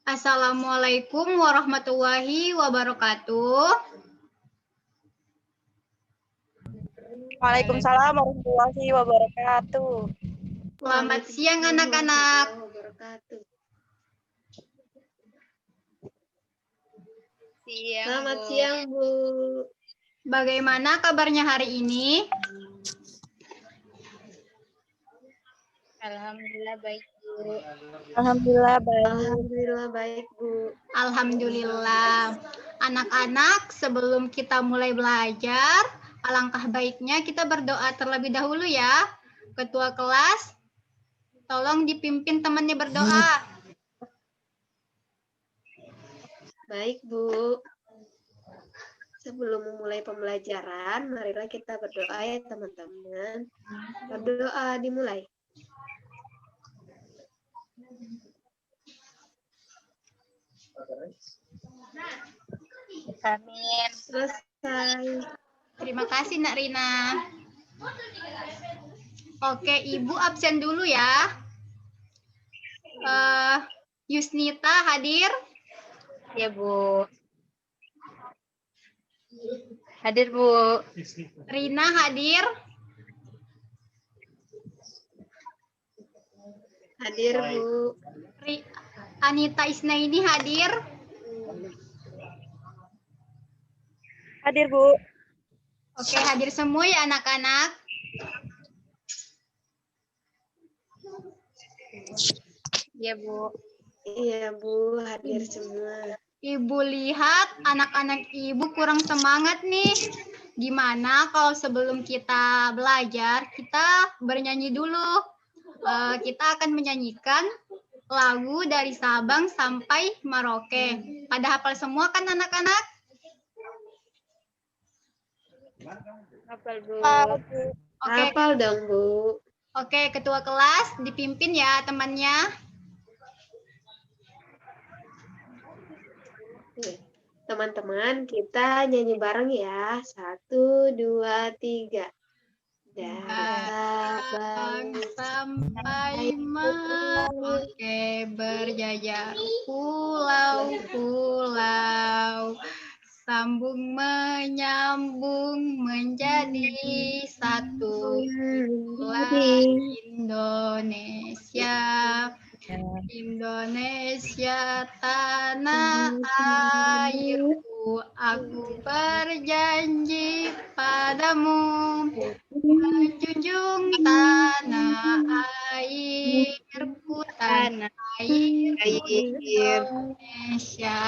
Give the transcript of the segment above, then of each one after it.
Assalamualaikum warahmatullahi wabarakatuh. Waalaikumsalam warahmatullahi wabarakatuh. Selamat siang anak-anak. Selamat siang, Bu. Bagaimana kabarnya hari ini? Alhamdulillah baik, Bu. Alhamdulillah baik. Alhamdulillah baik, Bu. Alhamdulillah. Anak-anak, sebelum kita mulai belajar, alangkah baiknya kita berdoa terlebih dahulu ya. Ketua kelas, tolong dipimpin temannya berdoa. Baik, Bu. Sebelum memulai pembelajaran, marilah kita berdoa ya, teman-teman. Berdoa dimulai. Amin. Selesai. Terima kasih, Nak Rina. Oke, Ibu absen dulu ya. Yusnita hadir? Ya, Bu. Hadir, Bu. Rina hadir? Hadir, Bu. Anita Isnaini hadir? Hadir, Bu. Oke, hadir semua ya anak-anak. Ya, Bu. Iya, Bu. Hadir semua. Ibu lihat anak-anak Ibu kurang semangat nih. Gimana kalau sebelum kita belajar, kita bernyanyi dulu. Kita akan menyanyikan lagu dari Sabang sampai Merauke. Pada hafal semua kan anak-anak? Hafal, Bu. Oke. Hafal dong, Bu. Oke, ketua kelas dipimpin ya temannya. Teman-teman, kita nyanyi bareng ya. 1, 2, 3. Datang sampai Merauke, berjajar pulau-pulau, sambung menyambung menjadi satu. Indonesia, Indonesia tanah airku, aku berjanji padamu menjunjung tanah airku, tanah air Indonesia.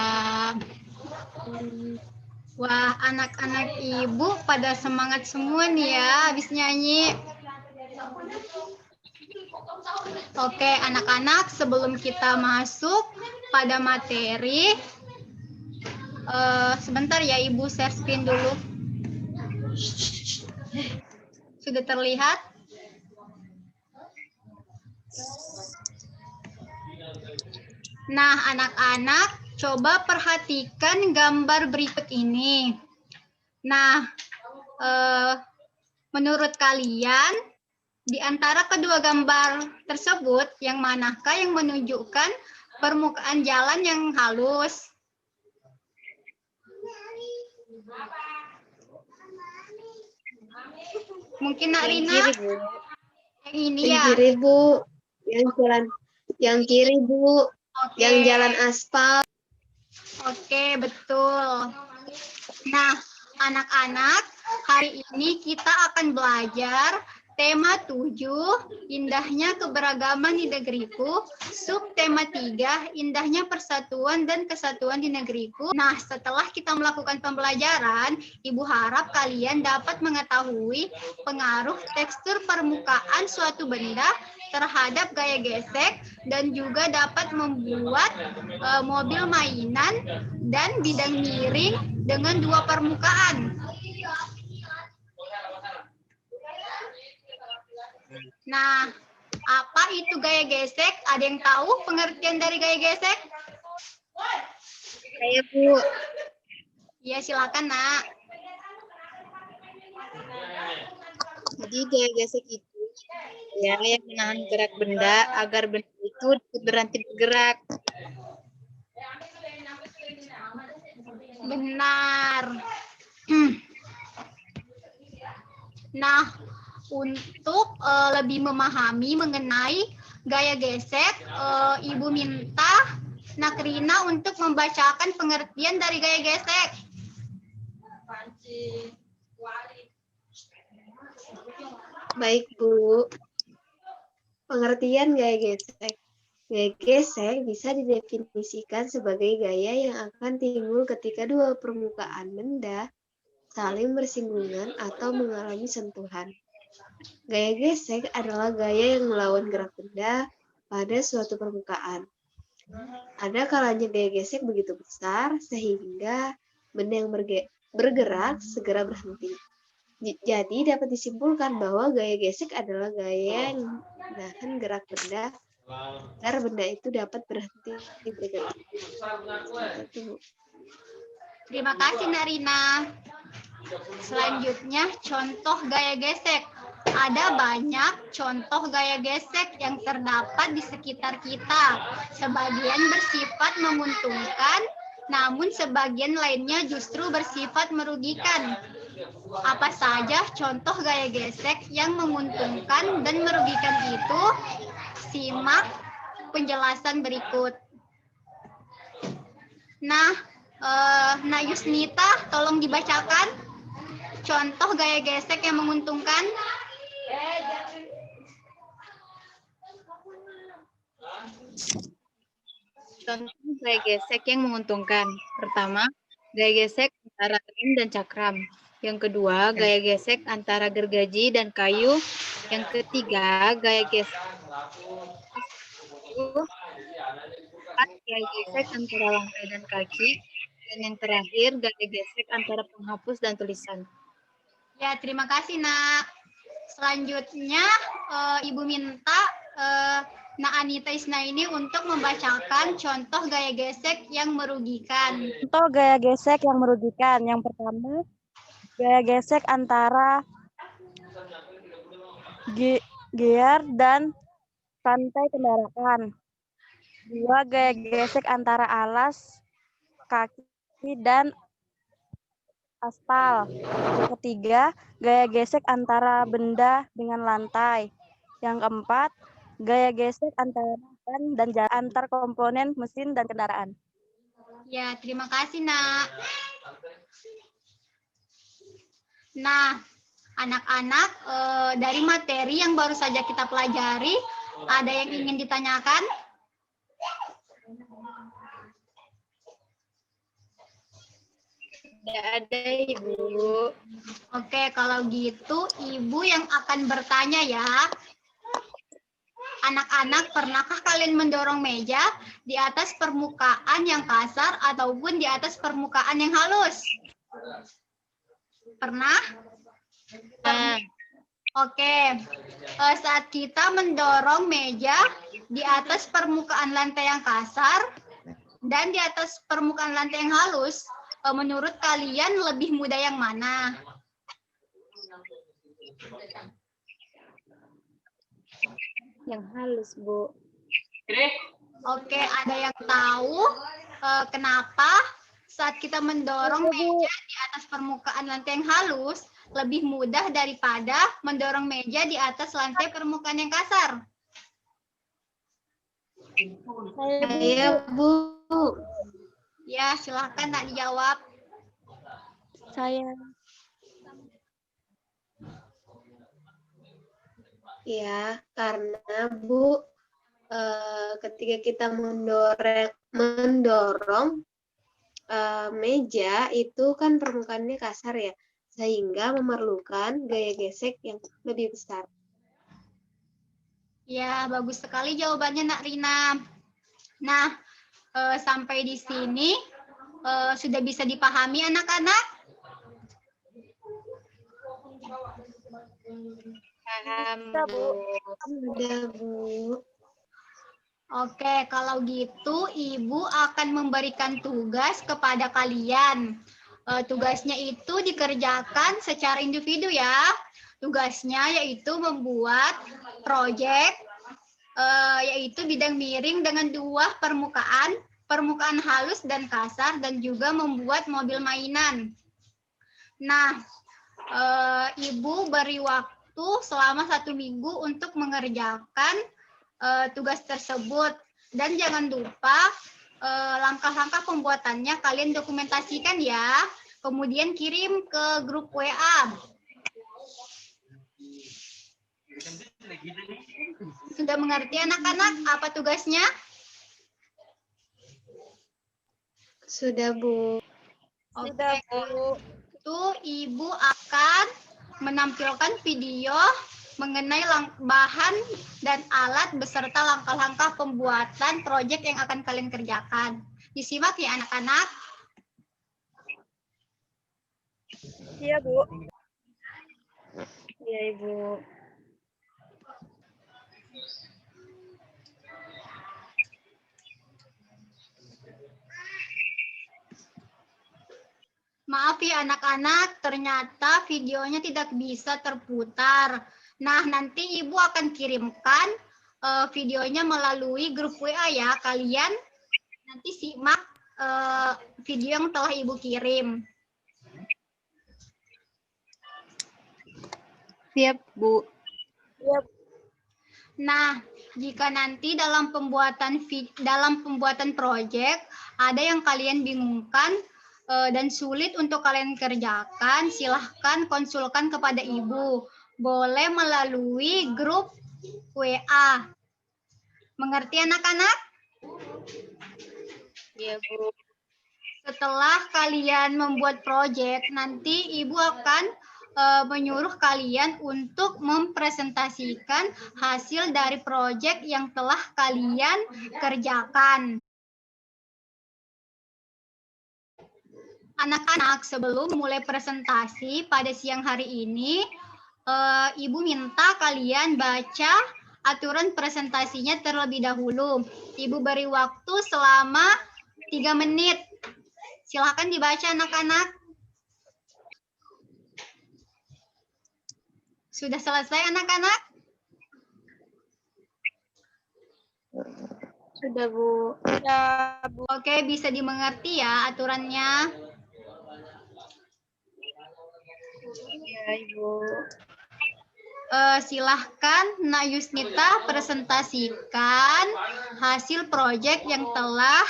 Wah, anak-anak Ibu pada semangat semua nih ya habis nyanyi. Oke, anak-anak, sebelum kita masuk pada materi, sebentar ya Ibu share screen dulu. Sudah terlihat? Nah, anak-anak, coba perhatikan gambar berikut ini. Nah, menurut kalian, di antara kedua gambar tersebut, yang manakah yang menunjukkan permukaan jalan yang halus? Mungkin Nak Rina? Yang ini ya? Yang kiri, Bu. Yang kiri, Bu. Oke. Yang jalan aspal. Oke, betul. Nah, anak-anak, hari ini kita akan belajar tema 7, indahnya keberagaman di negeriku. Subtema 3, indahnya persatuan dan kesatuan di negeriku. Nah, setelah kita melakukan pembelajaran, Ibu harap kalian dapat mengetahui pengaruh tekstur permukaan suatu benda terhadap gaya gesek dan juga dapat membuat mobil mainan dan bidang miring dengan dua permukaan. Nah, apa itu gaya gesek? Ada yang tahu pengertian dari gaya gesek? Saya, Bu. Iya, silakan, Nak. Jadi gaya gesek itu ya yang menahan gerak benda agar benda itu berhenti bergerak. Benar. Nah, untuk lebih memahami mengenai gaya gesek, Ibu minta Nakrina untuk membacakan pengertian dari gaya gesek. Baik, Bu. Pengertian gaya gesek. Gaya gesek bisa didefinisikan sebagai gaya yang akan timbul ketika dua permukaan benda saling bersinggungan atau mengalami sentuhan. Gaya gesek adalah gaya yang melawan gerak benda pada suatu permukaan. Ada kalanya gaya gesek begitu besar sehingga benda yang bergerak segera berhenti. Jadi dapat disimpulkan bahwa gaya gesek adalah gaya yang menahan gerak benda agar benda itu dapat berhenti bergerak. Terima kasih, Narina. Selanjutnya, contoh gaya gesek. Ada banyak contoh gaya gesek yang terdapat di sekitar kita. Sebagian bersifat menguntungkan, namun sebagian lainnya justru bersifat merugikan. Apa saja contoh gaya gesek yang menguntungkan dan merugikan itu? Simak penjelasan berikut. Nah, Yusnita, tolong dibacakan contoh gaya gesek yang menguntungkan. Contoh gaya gesek yang menguntungkan. Pertama, gaya gesek antara rem dan cakram. Yang kedua, gaya gesek antara gergaji dan kayu. Yang ketiga, gaya gesek gaya gesek antara lantai dan kaki. Dan yang terakhir, gaya gesek antara penghapus dan tulisan. Ya, terima kasih, Nak. Selanjutnya, Ibu minta Nak Anita Isnaini untuk membacakan contoh gaya gesek yang merugikan. Contoh gaya gesek yang merugikan. Yang pertama, gaya gesek antara gear dan rantai kendaraan. Dua, gaya gesek antara alas kaki dan aspal. Yang ketiga, gaya gesek antara benda dengan lantai. Yang keempat, gaya gesek antara ban dan jalan antar komponen mesin dan kendaraan. Ya, terima kasih, Nak. Nah, anak-anak, dari materi yang baru saja kita pelajari, ada yang ingin ditanyakan? Tidak ada, Ibu. Oke, kalau gitu Ibu yang akan bertanya ya. Anak-anak, pernahkah kalian mendorong meja di atas permukaan yang kasar ataupun di atas permukaan yang halus? Pernah? Oke. Saat kita mendorong meja di atas permukaan lantai yang kasar dan di atas permukaan lantai yang halus, menurut kalian lebih mudah yang mana? Yang halus, Bu. Oke, ada yang tahu kenapa saat kita mendorong meja di atas permukaan lantai yang halus lebih mudah daripada mendorong meja di atas lantai permukaan yang kasar? Saya, Bu. Ya, silahkan tak dijawab. Saya. Ya, karena Bu, ketika kita mendorong meja itu kan permukaannya kasar ya, sehingga memerlukan gaya gesek yang lebih besar. Ya, bagus sekali jawabannya, Nak Rina. Nah, sampai di sini sudah bisa dipahami anak-anak? Paham, Bu. Sudah, Bu. Oke, kalau gitu Ibu akan memberikan tugas kepada kalian. Tugasnya itu dikerjakan secara individu ya. Tugasnya yaitu membuat proyek, yaitu bidang miring dengan dua permukaan permukaan halus dan kasar, dan juga membuat mobil mainan. Nah, Ibu beri waktu selama 1 minggu untuk mengerjakan tugas tersebut. Dan jangan lupa langkah-langkah pembuatannya kalian dokumentasikan ya. Kemudian kirim ke grup WA. Sudah mengerti anak-anak apa tugasnya? Sudah, Bu. Sudah, Oke, Bu. itu Ibu akan menampilkan video mengenai bahan dan alat beserta langkah-langkah pembuatan proyek yang akan kalian kerjakan. Disimak ya anak-anak. Iya, Bu. Iya, Ibu. Maaf ya anak-anak, ternyata videonya tidak bisa terputar. Nah, nanti Ibu akan kirimkan videonya melalui grup WA ya. Kalian nanti simak video yang telah Ibu kirim. Siap, Bu. Iya, Bu. Nah, jika nanti dalam pembuatan proyek ada yang kalian bingungkan dan sulit untuk kalian kerjakan, silahkan konsulkan kepada Ibu. Boleh melalui grup WA. Mengerti anak-anak? Iya, Bu. Setelah kalian membuat proyek, nanti Ibu akan menyuruh kalian untuk mempresentasikan hasil dari proyek yang telah kalian kerjakan. Anak-anak, sebelum mulai presentasi pada siang hari ini, Ibu minta kalian baca aturan presentasinya terlebih dahulu. Ibu beri waktu selama 3 menit. Silakan dibaca anak-anak. Sudah selesai anak-anak? Sudah, Bu. Sudah, Bu. Oke, bisa dimengerti ya aturannya. Iya, Ibu. Silahkan Nak Yusnita presentasikan hasil proyek yang telah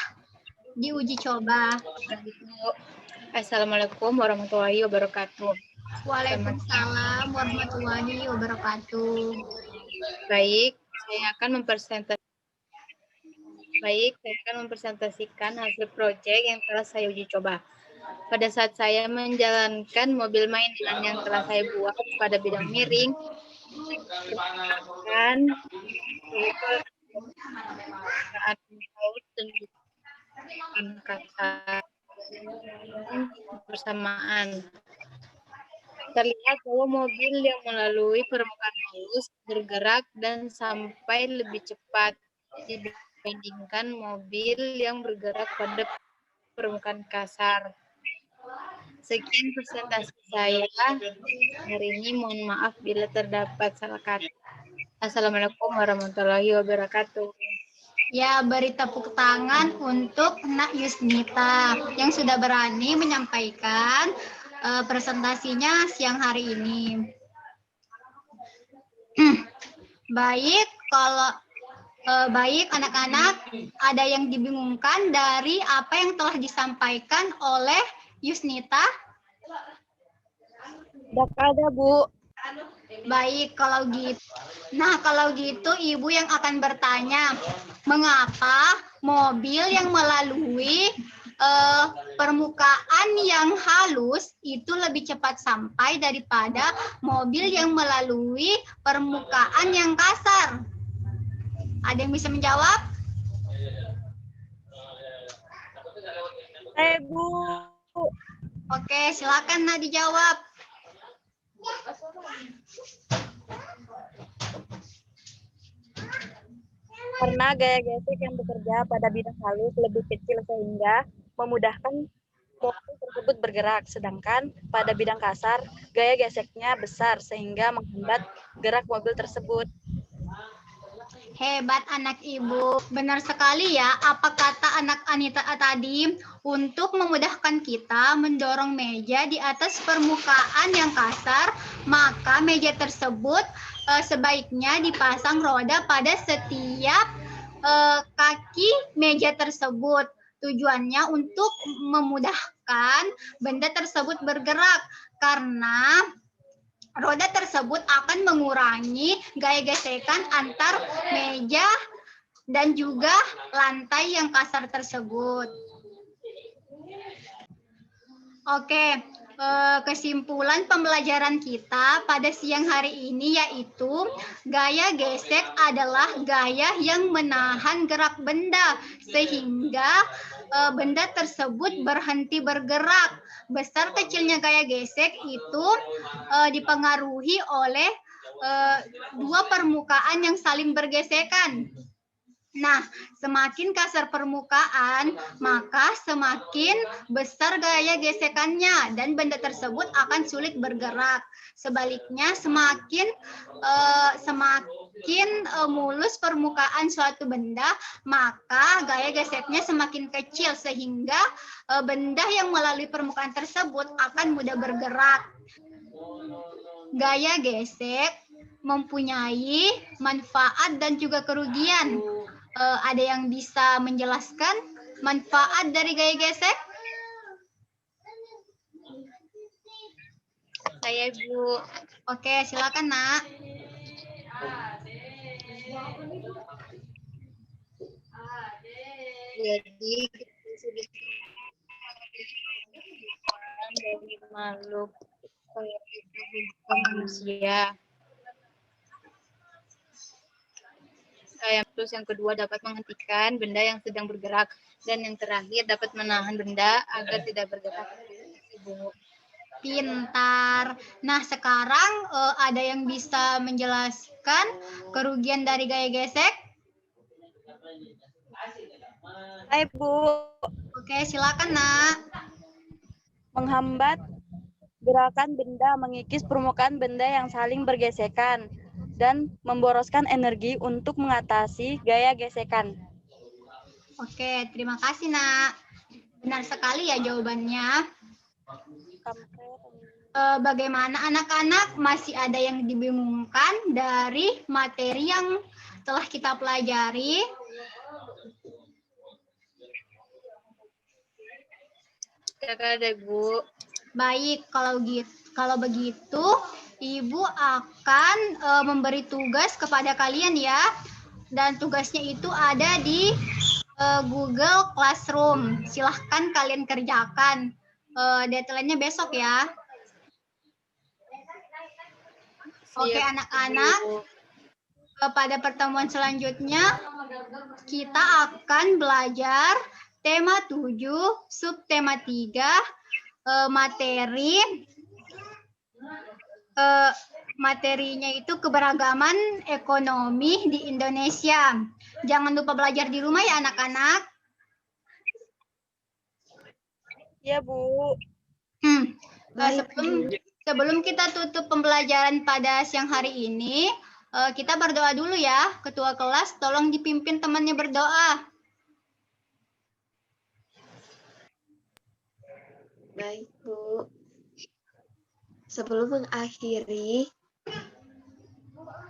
diuji coba. Assalamualaikum warahmatullahi wabarakatuh. Waalaikumsalam warahmatullahi wabarakatuh. Baik, saya akan mempresentasikan hasil proyek yang telah saya uji coba. Pada saat saya menjalankan mobil mainan yang telah saya buat pada bidang miring, dan bersamaan. Terlihat bahwa mobil yang melalui permukaan halus bergerak dan sampai lebih cepat dibandingkan mobil yang bergerak pada permukaan kasar. Sekian presentasi saya hari ini. Mohon maaf bila terdapat salah kata. Assalamualaikum warahmatullahi wabarakatuh. Ya, beri tepuk tangan untuk Nak Yusnita yang sudah berani menyampaikan presentasinya siang hari ini. Baik, kalau baik anak-anak, ada yang dibingungkan dari apa yang telah disampaikan oleh Yusnita? Tidak ada, Bu. Baik, kalau gitu. Nah, kalau gitu Ibu yang akan bertanya, mengapa mobil yang melalui permukaan yang halus itu lebih cepat sampai daripada mobil yang melalui permukaan yang kasar? Ada yang bisa menjawab? Bu. Oke, silakan Nah dijawab. Karena gaya gesek yang bekerja pada bidang halus lebih kecil sehingga memudahkan mobil tersebut bergerak, sedangkan pada bidang kasar gaya geseknya besar sehingga menghambat gerak mobil tersebut. Hebat anak ibu. Benar sekali ya apa kata anak Anita tadi. Untuk memudahkan kita mendorong meja di atas permukaan yang kasar, maka meja tersebut sebaiknya dipasang roda pada setiap kaki meja tersebut. Tujuannya untuk memudahkan benda tersebut bergerak karena roda tersebut akan mengurangi gaya gesekan antar meja dan juga lantai yang kasar tersebut. Oke, kesimpulan pembelajaran kita pada siang hari ini yaitu gaya gesek adalah gaya yang menahan gerak benda sehingga benda tersebut berhenti bergerak. Besar kecilnya gaya gesek itu dipengaruhi oleh dua permukaan yang saling bergesekan. Nah, semakin kasar permukaan, maka semakin besar gaya gesekannya dan benda tersebut akan sulit bergerak. Sebaliknya, semakin mulus permukaan suatu benda, maka gaya geseknya semakin kecil sehingga benda yang melalui permukaan tersebut akan mudah bergerak. Gaya gesek mempunyai manfaat dan juga kerugian. Ada yang bisa menjelaskan manfaat dari gaya gesek? Saya Bu. Oke, silakan Nak. Jadi dari makhluk manusia. Terus yang kedua dapat menghentikan benda yang sedang bergerak dan yang terakhir dapat menahan benda agar tidak bergerak. Ibu. Pintar. Nah, sekarang ada yang bisa menjelaskan kerugian dari gaya gesek? Hai Bu, Oke, silakan Nak. menghambat gerakan benda, mengikis permukaan benda yang saling bergesekan, dan memboroskan energi untuk mengatasi gaya gesekan. Oke, terima kasih Nak. Benar sekali ya jawabannya. Bagaimana anak-anak, masih ada yang dibingungkan dari materi yang telah kita pelajari? Tidak ada Bu. Baik, kalau begitu Ibu akan memberi tugas kepada kalian ya. Dan tugasnya itu ada di Google Classroom. Silahkan kalian kerjakan. Deadline-nya besok ya. Oke anak-anak, pada pertemuan selanjutnya kita akan belajar tema 7, subtema 3, materinya itu keberagaman ekonomi di Indonesia. Jangan lupa belajar di rumah ya anak-anak. Iya Bu. Sebelum kita tutup pembelajaran pada siang hari ini, kita berdoa dulu ya. Ketua kelas tolong dipimpin temannya berdoa. Baik, Bu. Sebelum mengakhiri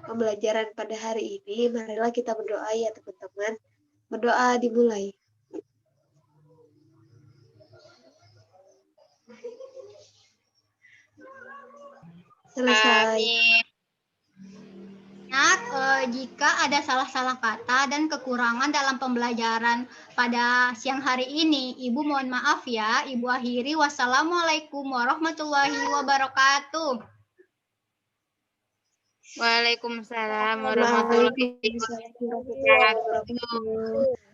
pembelajaran pada hari ini, marilah kita berdoa ya teman-teman. Berdoa dimulai. Selesai. Amin. Jika ada salah-salah kata dan kekurangan dalam pembelajaran pada siang hari ini, Ibu mohon maaf ya. Ibu akhiri. Wassalamualaikum warahmatullahi wabarakatuh. Waalaikumsalam warahmatullahi wabarakatuh.